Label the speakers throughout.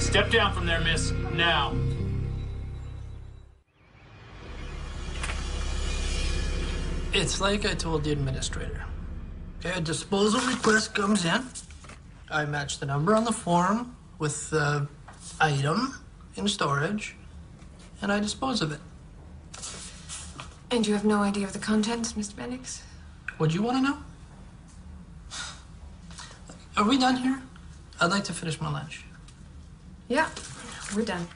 Speaker 1: Step down from there, miss. Now.
Speaker 2: It's like I told the administrator. Okay, a disposal request comes in. I match the number on the form with the item in storage, and I dispose of it.
Speaker 3: And you have no idea of the contents, Mr. Bendix?
Speaker 2: Would you want to know? Are we done here? I'd like to finish my lunch.
Speaker 3: Yeah, we're done.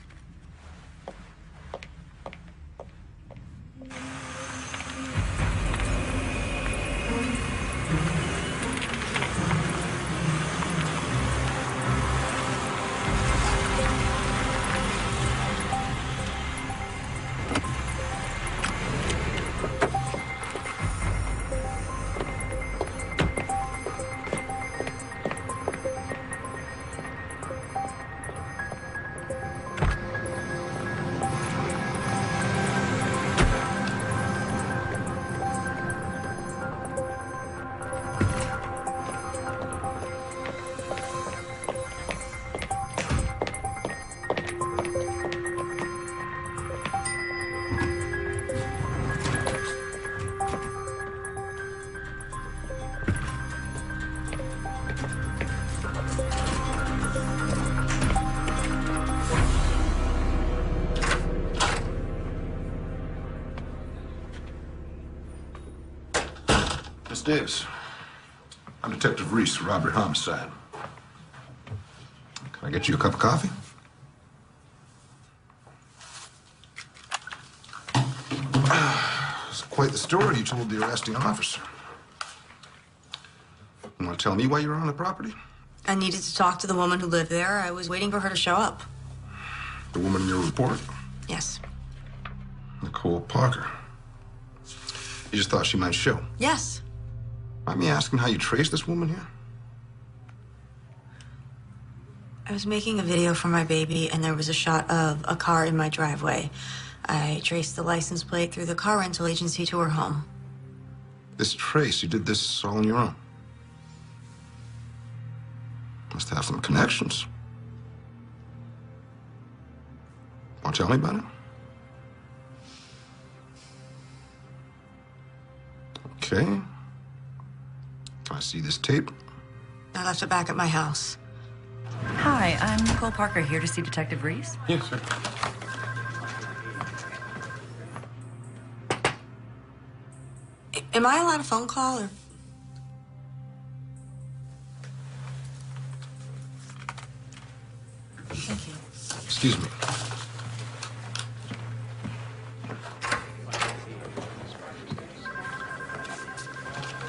Speaker 4: Miss Davis, I'm Detective Reese, robbery homicide. Can I get you a cup of coffee? It's quite the story you told the arresting officer. You want to tell me why you were on the property?
Speaker 5: I needed to talk to the woman who lived there. I was waiting for her to show up.
Speaker 4: The woman in your report?
Speaker 5: Yes.
Speaker 4: Nicole Parker. You just thought she might show?
Speaker 5: Yes.
Speaker 4: Mind me asking how you traced this woman here?
Speaker 5: I was making a video for my baby, and there was a shot of a car in my driveway. I traced the license plate through the car rental agency to her home.
Speaker 4: This trace, you did this all on your own? Must have some connections. Want to tell me about it? Okay. Can I see this tape?
Speaker 5: I left it back at my house.
Speaker 6: Hi, I'm Nicole Parker, here to see Detective Reese.
Speaker 1: Yes, sir.
Speaker 5: Am I allowed a phone call, or...? Thank you.
Speaker 4: Excuse me.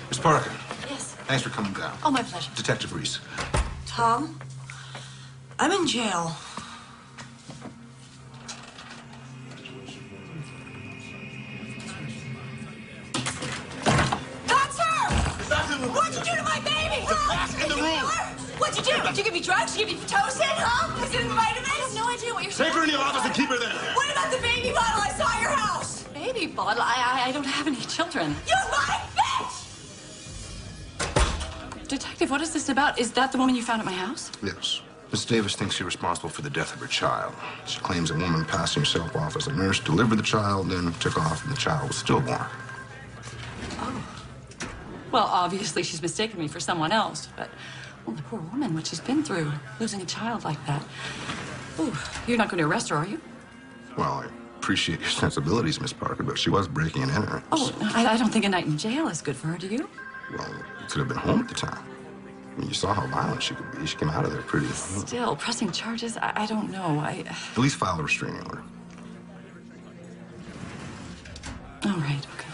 Speaker 4: Miss Parker.
Speaker 5: Yes.
Speaker 4: Thanks for coming down.
Speaker 5: Oh, my pleasure.
Speaker 4: Detective Reese.
Speaker 5: Tom, I'm in jail. That's her! What'd you do to my baby?
Speaker 4: Back in the room!
Speaker 5: What'd you do? Did you give me drugs? Did you give me Pitocin? Huh? Was it in the vitamins? I have no idea what you're saying.
Speaker 4: Take her in your office and keep her there.
Speaker 5: What about the baby bottle I saw at your house?
Speaker 6: Baby bottle? I don't have any children.
Speaker 5: You lying bitch!
Speaker 6: Detective, what is this about? Is that the woman you found at my house?
Speaker 4: Yes. Miss Davis thinks you're responsible for the death of her child. She claims a woman passing herself off as a nurse delivered the child, then took off, and the child was stillborn.
Speaker 6: Oh. Well, obviously she's mistaken me for someone else, but, well, the poor woman, what she's been through, losing a child like that. Ooh, you're not going to arrest her, are you?
Speaker 4: Well, I appreciate your sensibilities, Miss Parker, but she was breaking and entering.
Speaker 6: Oh, I don't think a night in jail is good for her, do you?
Speaker 4: Well, you could have been home at the time. I mean, you saw how violent she could be. She came out of there pretty...
Speaker 6: Still, pressing charges? I don't know.
Speaker 4: At least file a restraining order.
Speaker 6: All right, okay.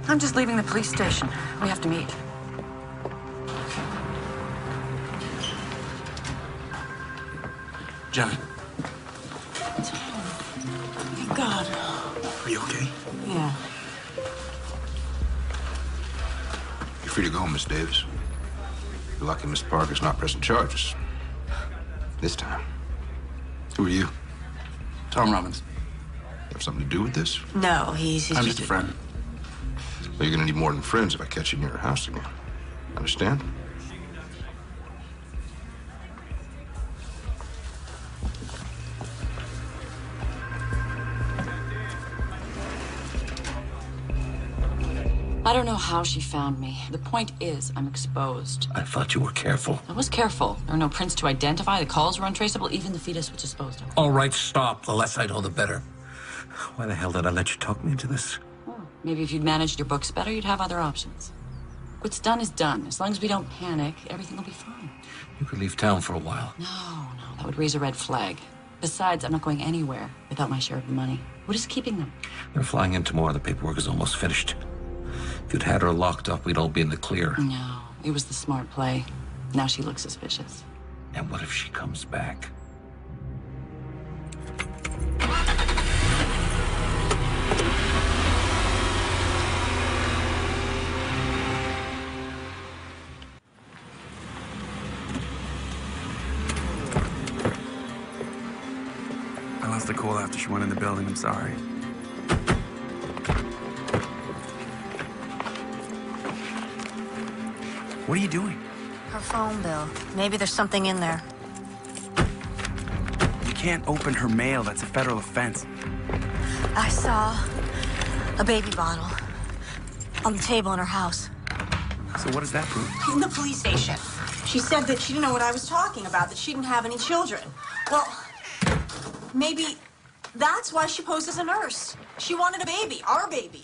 Speaker 6: I'm just leaving the police station. We have to meet.
Speaker 7: Jenny,
Speaker 5: Thank God.
Speaker 7: are you okay?
Speaker 5: Yeah.
Speaker 4: You're free to go, Miss Davis. You're lucky Miss Parker's not pressing charges. This time. Who are you?
Speaker 7: Tom Robbins.
Speaker 4: You have something to do with this?
Speaker 5: No, he's
Speaker 7: I'm just a friend.
Speaker 4: Well, you're gonna need more than friends if I catch you in your house again. Understand?
Speaker 6: I don't know how she found me. The point is, I'm exposed.
Speaker 8: I thought you were careful.
Speaker 6: I was careful. There are no prints to identify. The calls were untraceable. Even the fetus was disposed of.
Speaker 8: All right, stop. The less I know, the better. Why the hell did I let you talk me into this?
Speaker 6: Oh, maybe if you'd managed your books better, you'd have other options. What's done is done. As long as we don't panic, everything will be fine.
Speaker 8: You could leave town for a while.
Speaker 6: No, that would raise a red flag. Besides, I'm not going anywhere without my share of the money. What is keeping them?
Speaker 8: They're flying in tomorrow. The paperwork is almost finished. If you'd had her locked up, we'd all be in the clear.
Speaker 6: No, it was the smart play. Now she looks suspicious.
Speaker 8: And what if she comes back?
Speaker 7: I lost the call after she went in the building. I'm sorry. What are you doing?
Speaker 5: Her phone bill. Maybe there's something in there.
Speaker 7: You can't open her mail. That's a federal offense.
Speaker 5: I saw a baby bottle on the table in her house.
Speaker 7: So what does that prove?
Speaker 5: In the police station. She said that she didn't know what I was talking about, that she didn't have any children. Well, maybe that's why she posed as a nurse. She wanted a baby, our baby.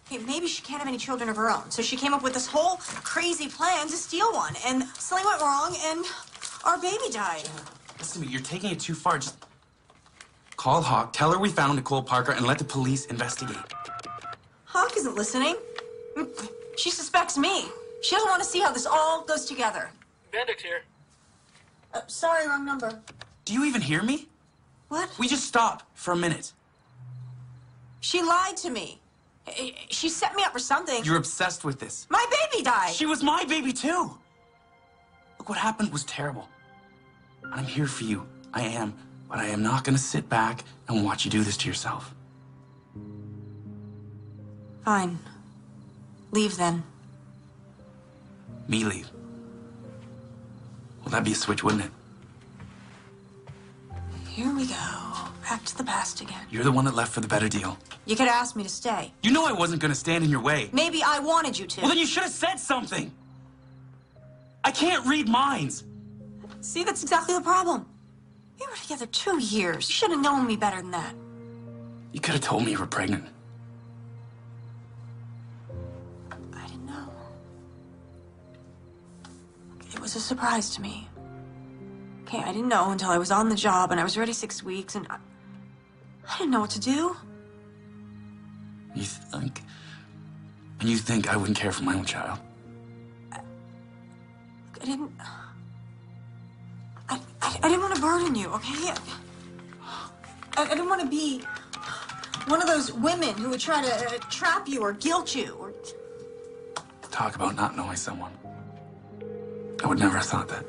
Speaker 5: Hey, maybe she can't have any children of her own. So she came up with this whole crazy plan to steal one. And something went wrong, and our baby died.
Speaker 7: Listen to me, you're taking it too far. Just call Hawk, tell her we found Nicole Parker, and let the police investigate.
Speaker 5: Hawk isn't listening. She suspects me. She doesn't want to see how this all goes together.
Speaker 1: Bendix here.
Speaker 5: Sorry, wrong number.
Speaker 7: Do you even hear me?
Speaker 5: What?
Speaker 7: We just stop for a minute.
Speaker 5: She lied to me. She set me up for something.
Speaker 7: You're obsessed with this.
Speaker 5: My baby died.
Speaker 7: She was my baby, too. Look, what happened was terrible. I'm here for you. I am. But I am not going to sit back and watch you do this to yourself.
Speaker 5: Fine. Leave then.
Speaker 7: Me leave. Well, that'd be a switch, wouldn't it?
Speaker 5: Here we go. Back to the past again.
Speaker 7: You're the one that left for the better deal.
Speaker 5: You could ask me to stay.
Speaker 7: You know I wasn't going to stand in your way.
Speaker 5: Maybe I wanted you to.
Speaker 7: Well, then you should have said something. I can't read minds.
Speaker 5: See, that's exactly the problem. We were together 2 years. You should have known me better than that.
Speaker 7: You could have told me you were pregnant.
Speaker 5: I didn't know. It was a surprise to me. Okay, I didn't know until I was on the job and I was ready 6 weeks and I didn't know what to do.
Speaker 7: You think... And you think I wouldn't care for my own child?
Speaker 5: I didn't... I didn't want to burden you, okay? I didn't want to be one of those women who would try to trap you or guilt you or...
Speaker 7: Talk about not knowing someone. I would never have thought that.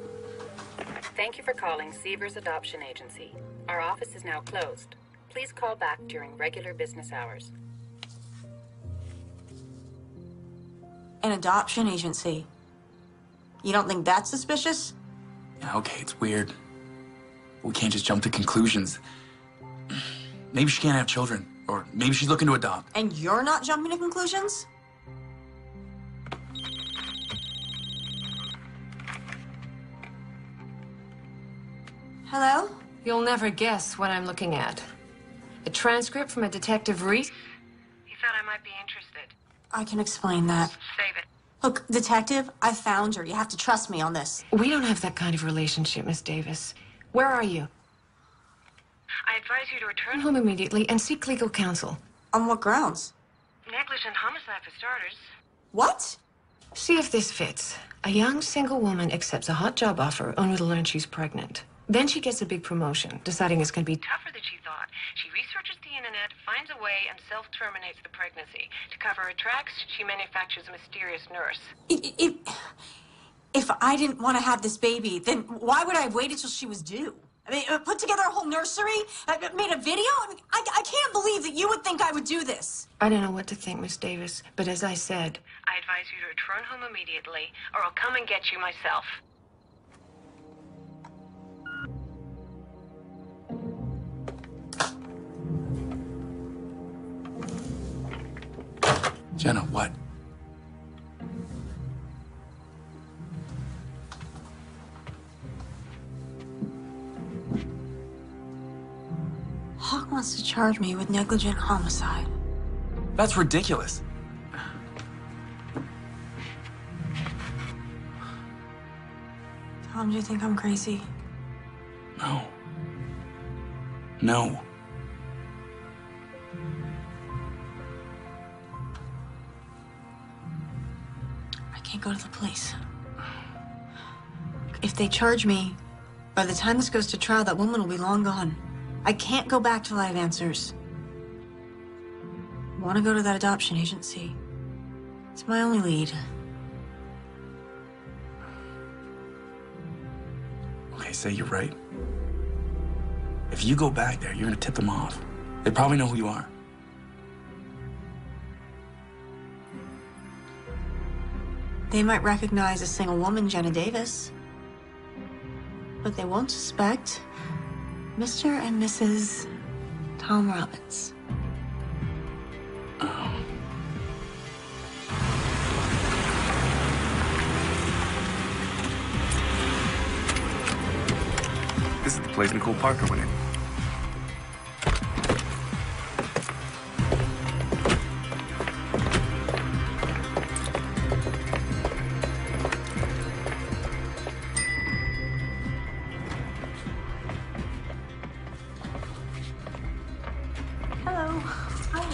Speaker 9: Thank you for calling Seavers Adoption Agency. Our office is now closed. Please call back during regular business hours.
Speaker 5: An adoption agency. You don't think that's suspicious?
Speaker 7: Yeah, okay, it's weird. We can't just jump to conclusions. Maybe she can't have children, or maybe she's looking to adopt.
Speaker 5: And you're not jumping to conclusions? Hello?
Speaker 3: You'll never guess what I'm looking at. A transcript from a Detective Reese.
Speaker 9: He said I might be interested.
Speaker 5: I can explain that.
Speaker 9: Save it.
Speaker 5: Look, Detective, I found her. You have to trust me on this.
Speaker 3: We don't have that kind of relationship, Miss Davis. Where are you?
Speaker 9: I advise you to return
Speaker 3: Home immediately and seek legal counsel.
Speaker 5: On what grounds?
Speaker 9: negligent homicide for starters.
Speaker 5: What?
Speaker 3: See if this fits. A young single woman accepts a hot job offer only to learn she's pregnant. Then she gets a big promotion, deciding it's going to be
Speaker 9: Tougher than she thought. She researches the internet, finds a way, and self-terminates the pregnancy. To cover her tracks, she manufactures a mysterious nurse.
Speaker 5: If I didn't want to have this baby, then why would I have waited till she was due? I mean, put together a whole nursery, made a video. I mean, I can't believe that you would think I would do this.
Speaker 3: I don't know what to think, Miss Davis, but as I said,
Speaker 9: I advise you to return home immediately, or I'll come and get you myself.
Speaker 7: Jenna, what?
Speaker 5: Hawk wants to charge me with negligent homicide.
Speaker 7: That's ridiculous.
Speaker 5: Tom, do you think I'm crazy?
Speaker 7: No. No.
Speaker 5: I can't go to the police. If they charge me, by the time this goes to trial, that woman will be long gone. I can't go back till I have answers. I want to go to that adoption agency. It's my only lead.
Speaker 7: Okay, say you're right. If you go back there, you're gonna tip them off. They probably know who you are.
Speaker 5: They might recognize a single woman, Jenna Davis. But they won't suspect Mr. and Mrs. Tom Robbins.
Speaker 7: This is the place Nicole Parker went in.
Speaker 5: Hello. Hi.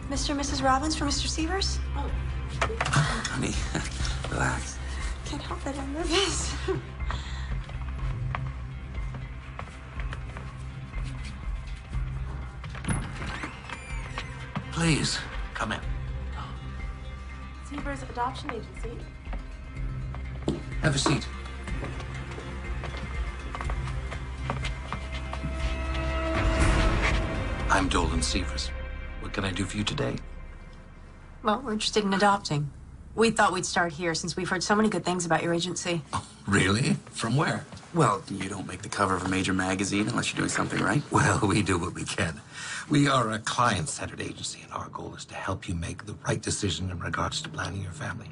Speaker 5: Mr. and Mrs. Robbins for Mr. Severs? Oh.
Speaker 7: Honey, relax.
Speaker 5: Can't help it, I'm nervous.
Speaker 8: Please, come in.
Speaker 10: Severs Adoption Agency.
Speaker 8: Have a seat. I'm Dolan Severs. What can I do for you today?
Speaker 5: Well, we're interested in adopting. We thought we'd start here since we've heard so many good things about your agency.
Speaker 8: Oh, really? From where?
Speaker 7: Well, you don't make the cover of a major magazine unless you're doing something right.
Speaker 8: Well, we do what we can. We are a client-centered agency, and our goal is to help you make the right decision in regards to planning your family.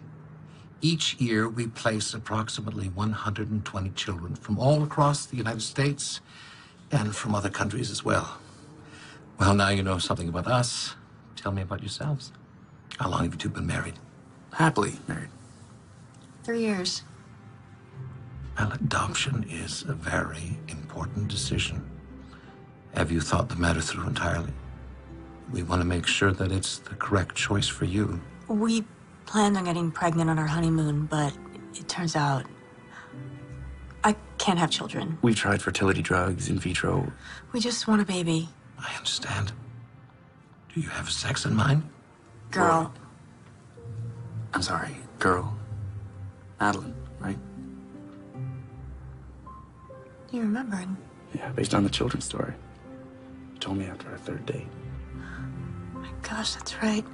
Speaker 8: Each year, we place approximately 120 children from all across the United States and from other countries as well. Well, now you know something about us. Tell me about yourselves. How long have you two been married?
Speaker 7: Happily married.
Speaker 5: 3 years.
Speaker 8: Well, adoption is a very important decision. Have you thought the matter through entirely? We want to make sure that it's the correct choice for you.
Speaker 5: We planned on getting pregnant on our honeymoon, but it turns out I can't have children.
Speaker 7: We've tried fertility drugs, in vitro.
Speaker 5: We just want a baby.
Speaker 8: I understand. Do you have sex in mind?
Speaker 5: Girl.
Speaker 7: I'm sorry, girl. Madeline, right?
Speaker 5: You remembered?
Speaker 7: Yeah, based on the children's story. You told me after our third date.
Speaker 5: My gosh, that's right.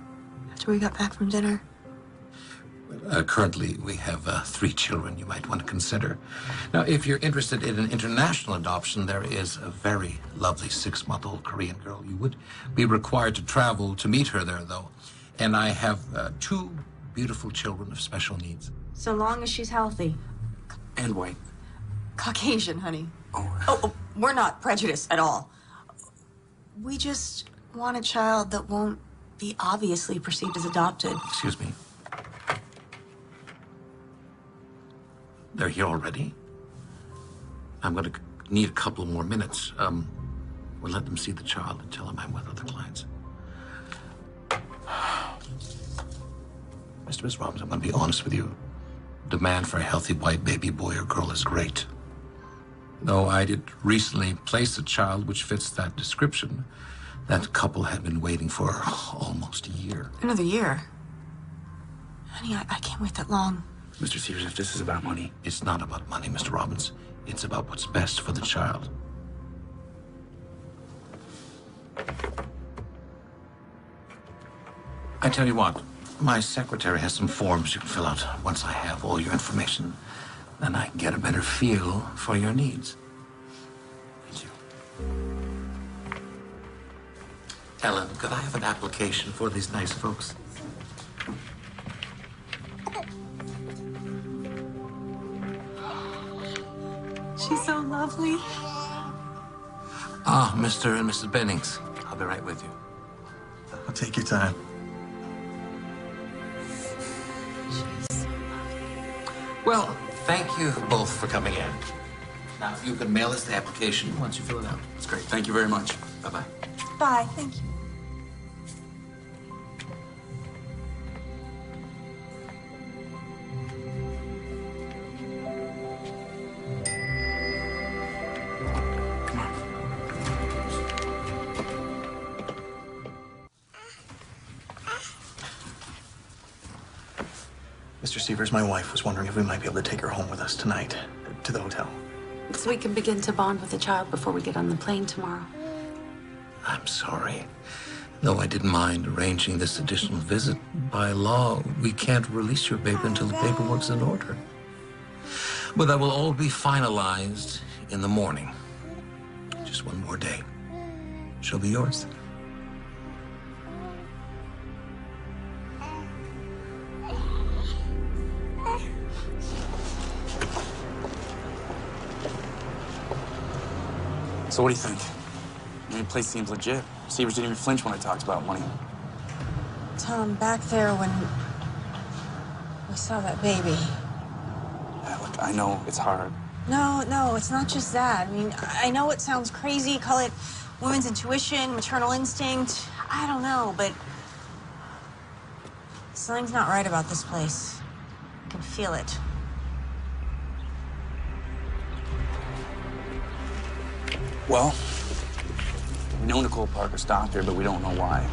Speaker 5: After we got back from dinner.
Speaker 8: Currently, we have 3 children you might want to consider. Now, if you're interested in an international adoption, there is a very lovely 6-month-old Korean girl. You would be required to travel to meet her there, though. And I have 2 beautiful children of special needs.
Speaker 5: So long as she's healthy.
Speaker 7: And white.
Speaker 5: Caucasian, honey.
Speaker 7: Oh.
Speaker 5: Oh, we're not prejudiced at all. We just want a child that won't be obviously perceived as adopted.
Speaker 8: Excuse me. They're here already? I'm going to need a couple more minutes. We'll let them see the child and tell them I'm with other clients. Mr. Miss Robbins, I'm going to be honest with you. Demand for a healthy white baby boy or girl is great. Though I did recently place a child which fits that description, that couple had been waiting for almost a year.
Speaker 5: Another year? Honey, I can't wait that long.
Speaker 7: Mr. Severs, if this is about money.
Speaker 8: It's not about money, Mr. Robbins. It's about what's best for the child. I tell you what, my secretary has some forms you can fill out. Once I have all your information, then I can get a better feel for your needs.
Speaker 7: Thank you.
Speaker 8: Ellen, could I have an application for these nice folks?
Speaker 5: She's so lovely.
Speaker 8: Ah, Mr. and Mrs. Bennings. I'll be right with you.
Speaker 10: I'll take your time.
Speaker 8: Well, thank you both for coming in. Now, you can mail us the application once you fill it out.
Speaker 7: That's great. Thank you very much.
Speaker 8: Bye-bye.
Speaker 5: Bye, thank you.
Speaker 10: Mr. Severs, my wife was wondering if we might be able to take her home with us tonight to the hotel.
Speaker 6: So we can begin to bond with the child before we get on the plane tomorrow.
Speaker 8: I'm sorry. Though I didn't mind arranging this additional visit, by law, we can't release your baby until the paperwork's in order. But that will all be finalized in the morning. Just one more day. She'll be yours.
Speaker 7: So what do you think? I mean, the place seems legit. Severs didn't even flinch when I talked about money.
Speaker 5: Tom, back there when we saw that baby.
Speaker 7: Yeah, look, I know it's hard.
Speaker 5: No, it's not just that. I mean, I know it sounds crazy, call it women's intuition, maternal instinct. I don't know, but something's not right about this place. I can feel it.
Speaker 7: Well, we know Nicole Parker stopped her, but we don't know why.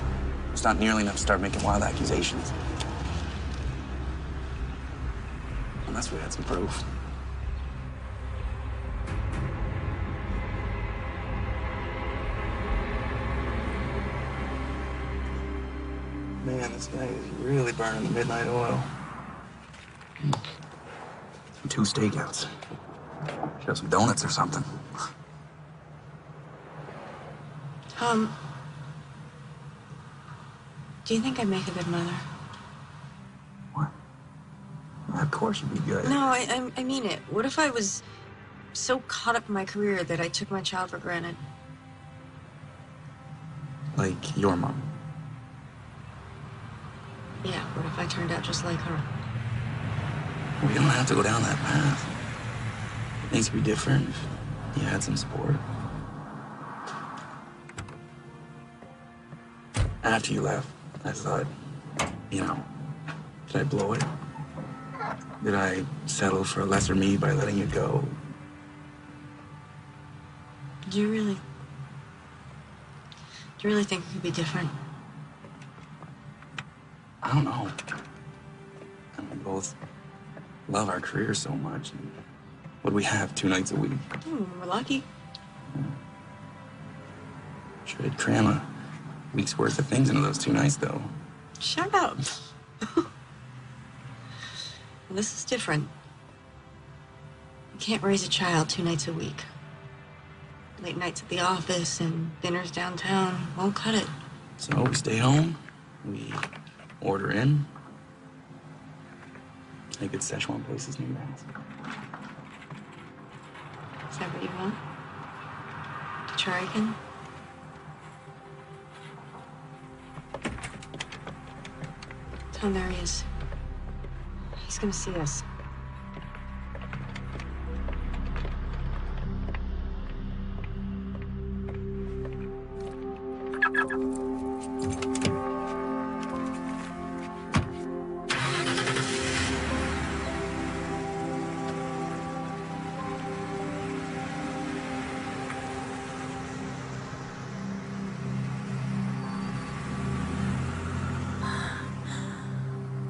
Speaker 7: It's not nearly enough to start making wild accusations. Unless we had some proof. Man, this guy is really burning the midnight oil. And 2 stakeouts. Should have some donuts or something.
Speaker 5: Do you think I'd make a good mother?
Speaker 7: What? Well, of course you'd be good.
Speaker 5: No, I mean it. What if I was so caught up in my career that I took my child for granted?
Speaker 7: Like your mom.
Speaker 5: Yeah, what if I turned out just like her?
Speaker 7: We don't have to go down that path. Things could be different if you had some support. After you left, I thought, you know, did I blow it? Did I settle for a lesser me by letting you go?
Speaker 5: Do you really think it could be different?
Speaker 7: I don't know. And we both love our careers so much. And what do we have 2 nights a week?
Speaker 5: We're lucky.
Speaker 7: Sure did cram a week's worth of things into those 2 nights, though.
Speaker 5: Shut up. This is different. You can't raise a child 2 nights a week. Late nights at the office and dinners downtown won't cut it.
Speaker 7: So we stay home, we order in. A good Szechuan places near your house.
Speaker 5: Is that what you want? To try again? Tom, there he is. He's gonna see us.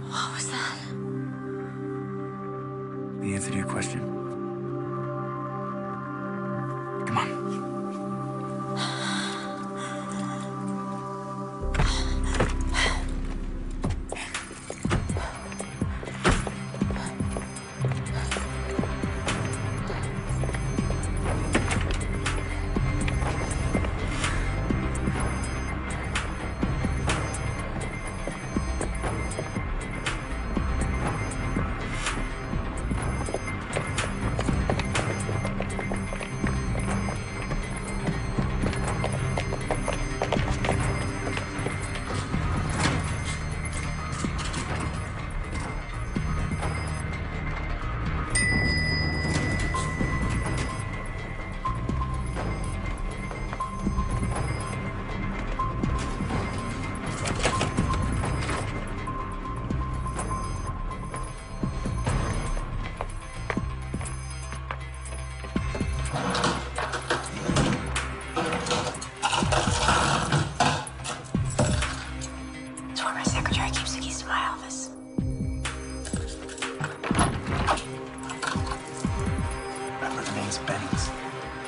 Speaker 5: What was that?
Speaker 7: The answer to your question. Come on. Miss Bennings.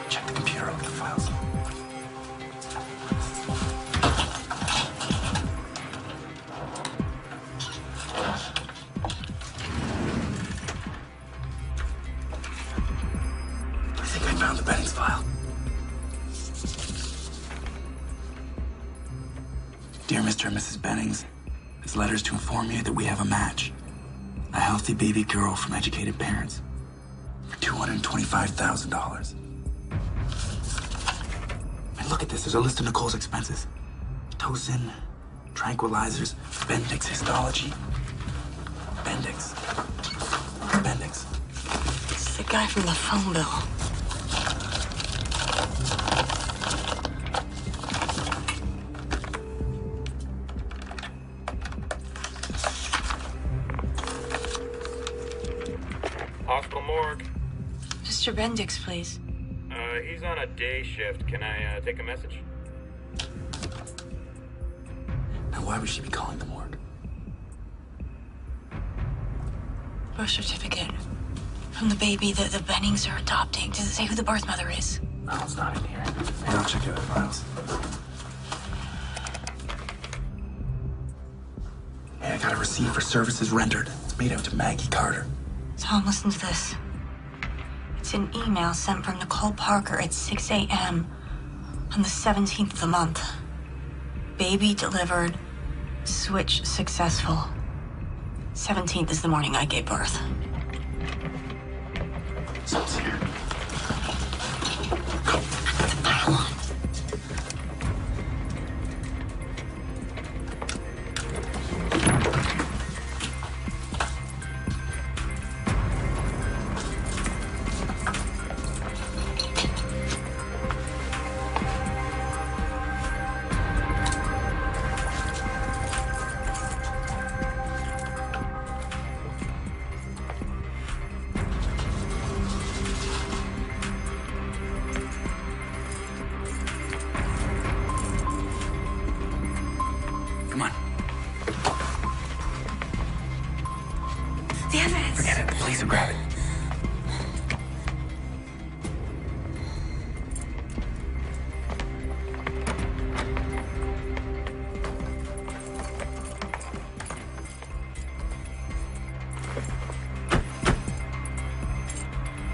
Speaker 7: Check the computer, look at the files. I think I found the Bennings file. Dear Mr. and Mrs. Bennings, this letter is to inform you that we have a match. A healthy baby girl from educated parents for $225,000. And look at this. There's a list of Nicole's expenses. Tocin, tranquilizers, Bendix histology. Bendix. Bendix.
Speaker 5: It's the guy from the phone bill.
Speaker 11: Hospital morgue.
Speaker 5: Mr. Bendix, please.
Speaker 11: He's on a day shift. Can I take a message?
Speaker 7: Now, why would she be calling the morgue?
Speaker 5: Birth certificate from the baby that the Bennings are adopting. Does it say who the birth mother is?
Speaker 7: No, it's not in here. Hey, I'll check the other files. Hey, I got a receipt for services rendered. It's made out to Maggie Carter.
Speaker 5: Tom, listen to this. It's an email sent from Nicole Parker at 6 a.m. on the 17th of the month. Baby delivered. Switch successful. 17th is the morning I gave birth.
Speaker 7: Something's here.
Speaker 5: Put the file on.
Speaker 7: Come on.
Speaker 5: The evidence.
Speaker 7: Forget it. The police will grab it.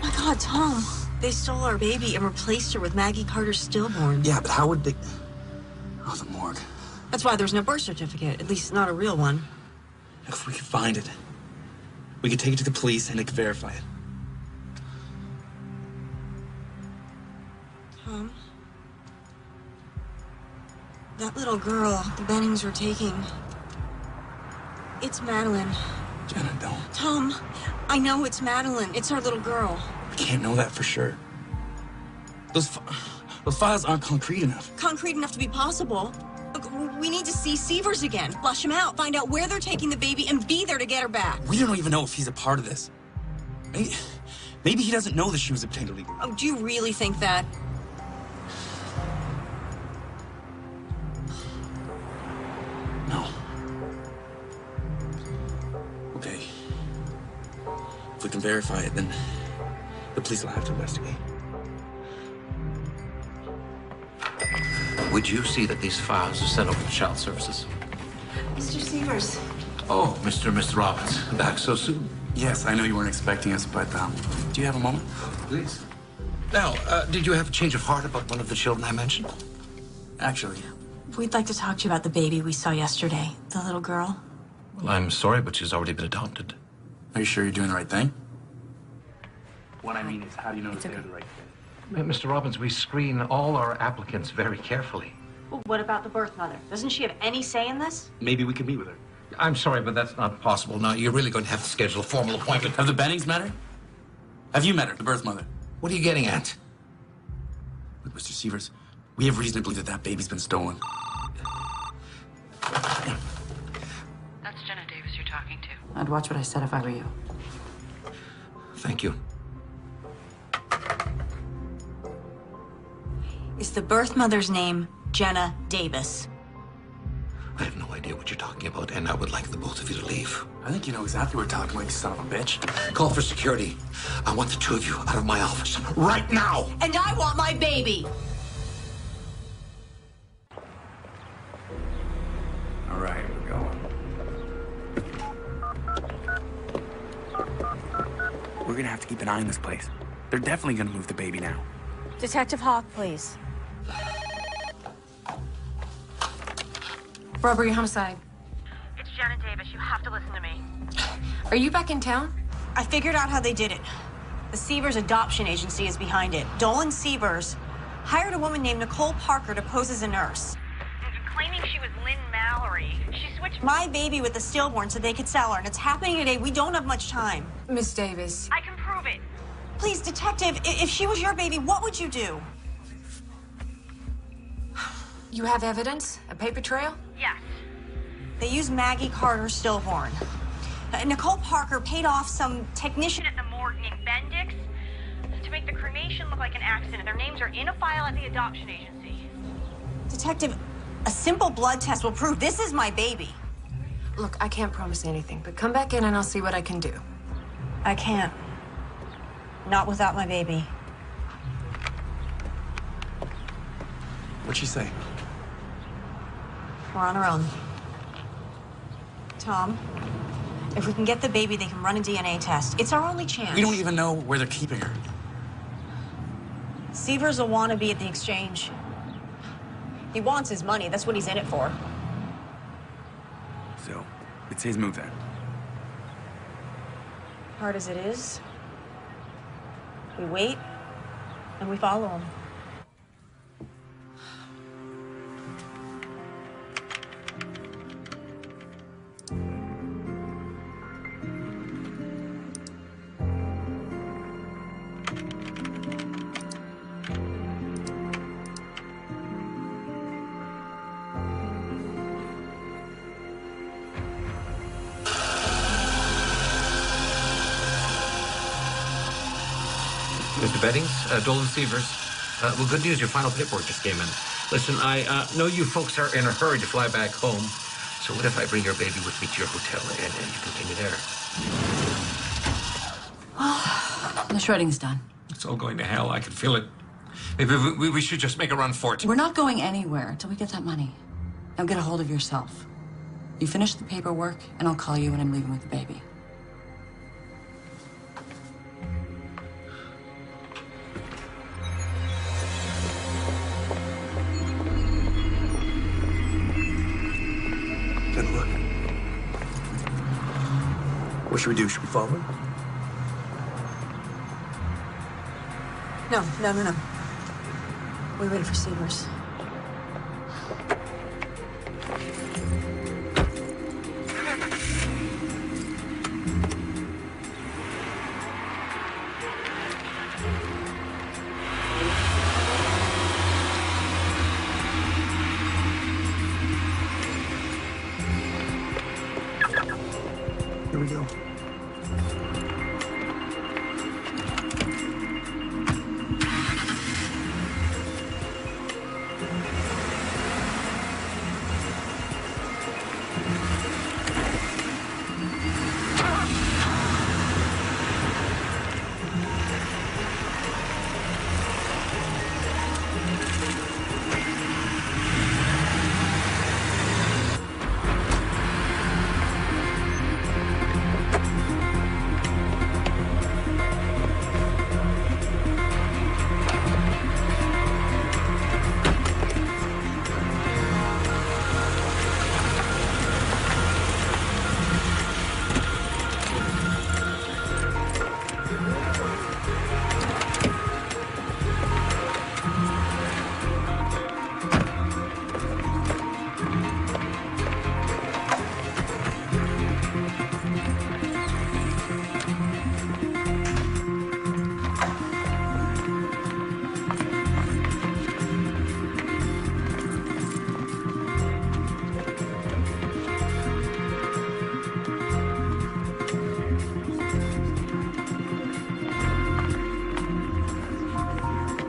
Speaker 5: My God, Tom. They stole our baby and replaced her with Maggie Carter's stillborn.
Speaker 7: Yeah, but how would they... Oh, the morgue.
Speaker 5: That's why there's no birth certificate, at least not a real one.
Speaker 7: If we could find it, we could take it to the police and they could verify it.
Speaker 5: Tom? That little girl the Bennings were taking... It's Madeline.
Speaker 7: Jenna, don't.
Speaker 5: Tom, I know it's Madeline. It's our little girl.
Speaker 7: We can't know that for sure. Those files aren't concrete enough.
Speaker 5: Concrete enough to be possible. Look, we need to see Severs again. Flush him out. Find out where they're taking the baby and be there to get her back.
Speaker 7: We don't even know if he's a part of this. Maybe he doesn't know that she was obtained illegally.
Speaker 5: Oh, do you really think that?
Speaker 7: No. Okay. If we can verify it, then the police will have to investigate.
Speaker 8: Would you see that these files are sent over to Child Services?
Speaker 3: Mr. Severs.
Speaker 8: Oh, Mr. and Mrs. Robbins, back so soon.
Speaker 7: Yes, I know you weren't expecting us, but do you have a moment?
Speaker 8: Please. Now, did you have a change of heart about one of the children I mentioned?
Speaker 7: Actually,
Speaker 5: We'd like to talk to you about the baby we saw yesterday, the little girl.
Speaker 8: Well, I'm sorry, but she's already been adopted.
Speaker 7: are you sure you're doing the right thing? What I mean is, how do you know that they're the right thing?
Speaker 8: Mr. Robbins, we screen all our applicants very carefully.
Speaker 5: Well, what about the birth mother? Doesn't she have any say in this?
Speaker 7: Maybe we can meet with her.
Speaker 8: I'm sorry, but that's not possible. Now, you're really going to have to schedule a formal appointment.
Speaker 7: Have the Bennings met her? Have you met her, the birth mother?
Speaker 8: What are you getting at?
Speaker 7: Look, Mr. Severs, we have reason to believe that that baby's been stolen.
Speaker 9: That's Jenna Davis you're talking to.
Speaker 6: I'd watch what I said if I were you.
Speaker 8: Thank you.
Speaker 5: Is the birth mother's name Jenna Davis?
Speaker 8: I have no idea. idea what you're talking about, and I would like the both of you to leave.
Speaker 7: I think you know exactly what we're talking about, you son of a bitch.
Speaker 8: Call for security. I want the two of you out of my office right now.
Speaker 5: And I want my baby.
Speaker 7: All right, we're going. We're gonna have to keep an eye on this place. They're definitely gonna move the baby now.
Speaker 5: Detective Hawk, please.
Speaker 3: Robbery, homicide.
Speaker 9: It's Janet Davis. You have to listen to me.
Speaker 3: Are you back in town?
Speaker 5: I figured out how they did it. The Sievers Adoption Agency is behind it. Dolan Sievers hired a woman named Nicole Parker to pose as a nurse.
Speaker 9: Claiming she was Lynn Mallory. She switched
Speaker 5: My baby with the stillborn so they could sell her, and it's happening today. We don't have much time.
Speaker 3: Miss Davis.
Speaker 9: I can prove it.
Speaker 5: Please, detective, if she was your baby, what would you do?
Speaker 3: You have evidence? A paper trail?
Speaker 9: Yes.
Speaker 5: They used Maggie Carter's stillborn. Nicole Parker paid off some technician
Speaker 9: At the morgue named Bendix to make the cremation look like an accident. Their names are in a file at the adoption agency.
Speaker 5: Detective, a simple blood test will prove this is my baby.
Speaker 3: Look, I can't promise anything, but come back in and I'll see what I can do.
Speaker 5: I can't. Not without my baby.
Speaker 7: What'd she say?
Speaker 5: We're on our own. Tom, if we can get the baby, they can run a DNA test. It's our only chance.
Speaker 7: We don't even know where they're keeping her.
Speaker 5: Sievers will want to be at the exchange. He wants his money. That's what he's in it for.
Speaker 7: So, it's his move then.
Speaker 5: Hard as it is, we wait and we follow him.
Speaker 8: Mr. Beddings, Dolan Sievers. Well, good news, your final paperwork just came in. Listen, I know you folks are in a hurry to fly back home, so what if I bring your baby with me to your hotel and you continue there?
Speaker 6: Well, the shredding's done.
Speaker 8: It's all going to hell. I can feel it. Maybe we should just make a run for it.
Speaker 6: We're not going anywhere until we get that money. Now get a hold of yourself. You finish the paperwork, and I'll call you when I'm leaving with the baby.
Speaker 10: Good look. What should we do? Should we follow him?
Speaker 5: No. We wait for Sievers.
Speaker 10: Here we go.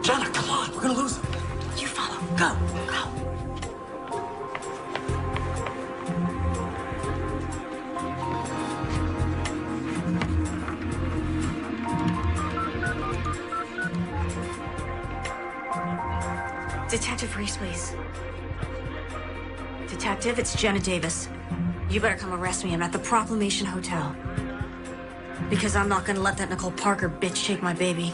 Speaker 7: Jenna, come on, we're gonna lose him.
Speaker 5: You follow.
Speaker 7: Go.
Speaker 5: Go. Detective Reese, please. Detective, it's Jenna Davis. You better come arrest me. I'm at the Proclamation Hotel. Because I'm not gonna let that Nicole Parker bitch take my baby.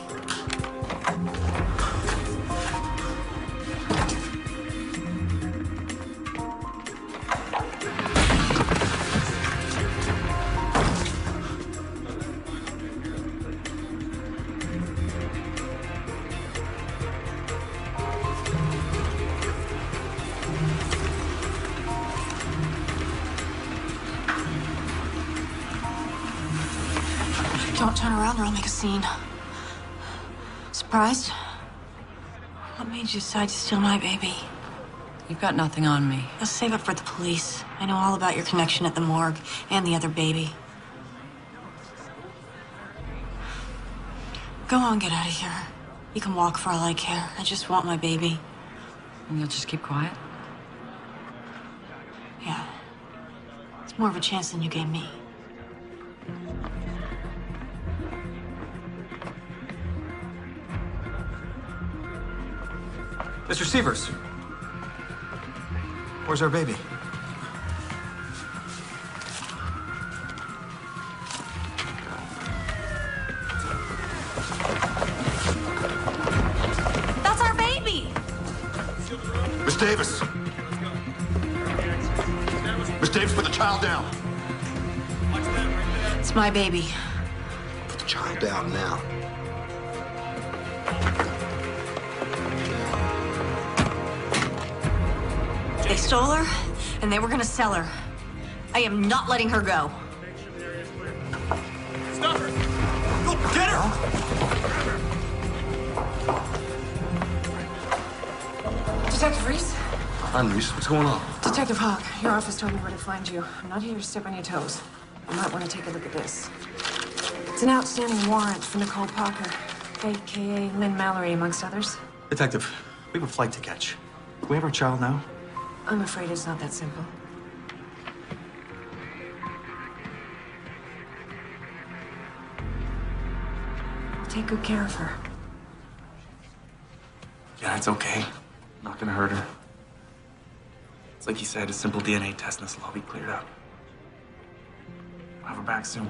Speaker 5: Don't turn around or I'll make a scene. Surprised? What made you decide to steal my baby?
Speaker 6: You've got nothing on me.
Speaker 5: I'll save it for the police. I know all about your connection at the morgue and the other baby. Go on, get out of here. You can walk for all I care. I just want my baby.
Speaker 6: And you'll just keep quiet?
Speaker 5: Yeah. It's more of a chance than you gave me.
Speaker 10: Mr. Severs. Where's our baby?
Speaker 5: That's our baby!
Speaker 4: Miss Davis! Miss Davis, put the child down.
Speaker 5: It's my baby.
Speaker 4: Put the child down now.
Speaker 5: They stole her, and they were gonna sell her. I am not letting her go.
Speaker 11: Stop her!
Speaker 10: Go get her!
Speaker 3: Detective Reese?
Speaker 4: Hi, Reese. What's going on?
Speaker 3: Detective Hawk, your office told me where to find you. I'm not here to step on your toes. You might want to take a look at this. It's an outstanding warrant for Nicole Parker, a.k.a. Lynn Mallory, amongst others.
Speaker 10: Detective, we have a flight to catch. Do we have our child now?
Speaker 3: I'm afraid it's not that simple. Take good care of her.
Speaker 7: Yeah, it's okay. Not gonna hurt her. It's like you said, a simple DNA test and this will all be cleared up. We'll have her back soon.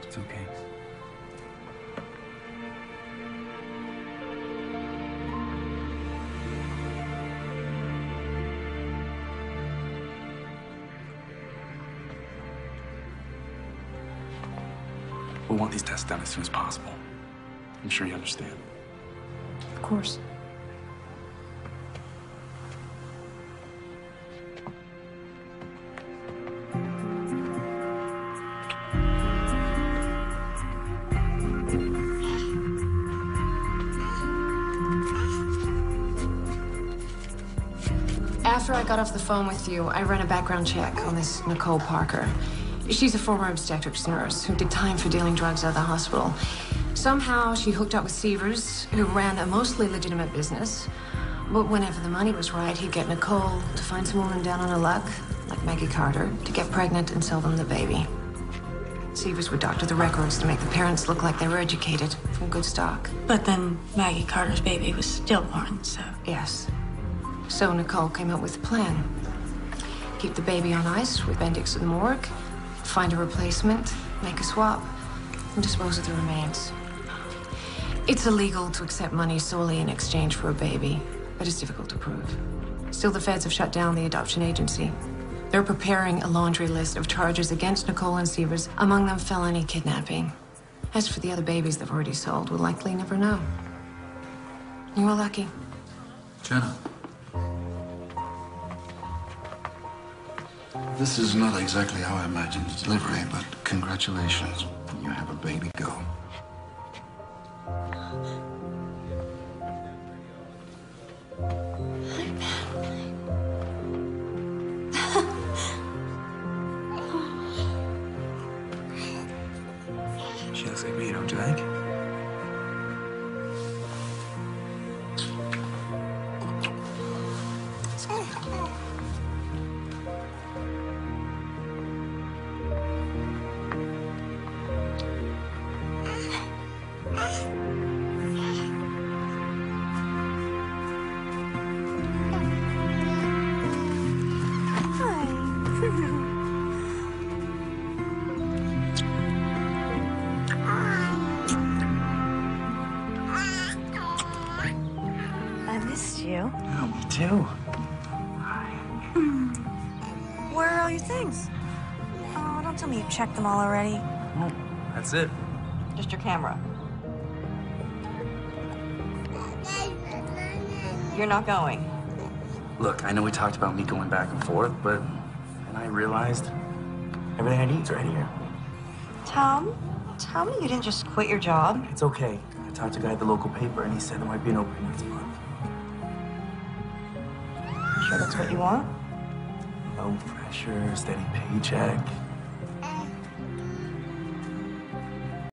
Speaker 7: It's okay. We'll want these tests done as soon as possible. I'm sure you understand.
Speaker 3: Of course. After I got off the phone with you, I ran a background check on this Nicole Parker. She's a former obstetrics nurse who did time for dealing drugs out of the hospital. Somehow she hooked up with Severs, who ran a mostly legitimate business. But whenever the money was right, he'd get Nicole to find some woman down on her luck, like Maggie Carter, to get pregnant and sell them the baby. Severs would doctor the records to make the parents look like they were educated, from good stock.
Speaker 5: But then Maggie Carter's baby was stillborn, so...
Speaker 3: Yes. So Nicole came up with a plan. Keep the baby on ice with Bendix in the morgue, find a replacement, make a swap, and dispose of the remains. It's illegal to accept money solely in exchange for a baby, but it's difficult to prove. Still, the feds have shut down the adoption agency. They're preparing a laundry list of charges against Nicole and Severs, among them felony kidnapping. As for the other babies they've already sold, we'll likely never know. You were lucky.
Speaker 10: Jenna.
Speaker 4: This is not exactly how I imagined the delivery, but congratulations. You have a baby girl.
Speaker 7: She looks like me, don't you think?
Speaker 5: I missed you.
Speaker 10: Oh, me too.
Speaker 5: Where are all your things? Oh, don't tell me you checked them all already.
Speaker 10: Oh, that's it.
Speaker 5: Just your camera. You're not going.
Speaker 10: Look, I know we talked about me going back and forth, but then I realized everything I need's right here.
Speaker 5: Tom, tell me you didn't just quit your job.
Speaker 10: It's okay. I talked to a guy at the local paper, and he said there might be an opening next month.
Speaker 5: Sure that's what you want?
Speaker 10: No pressure, steady paycheck.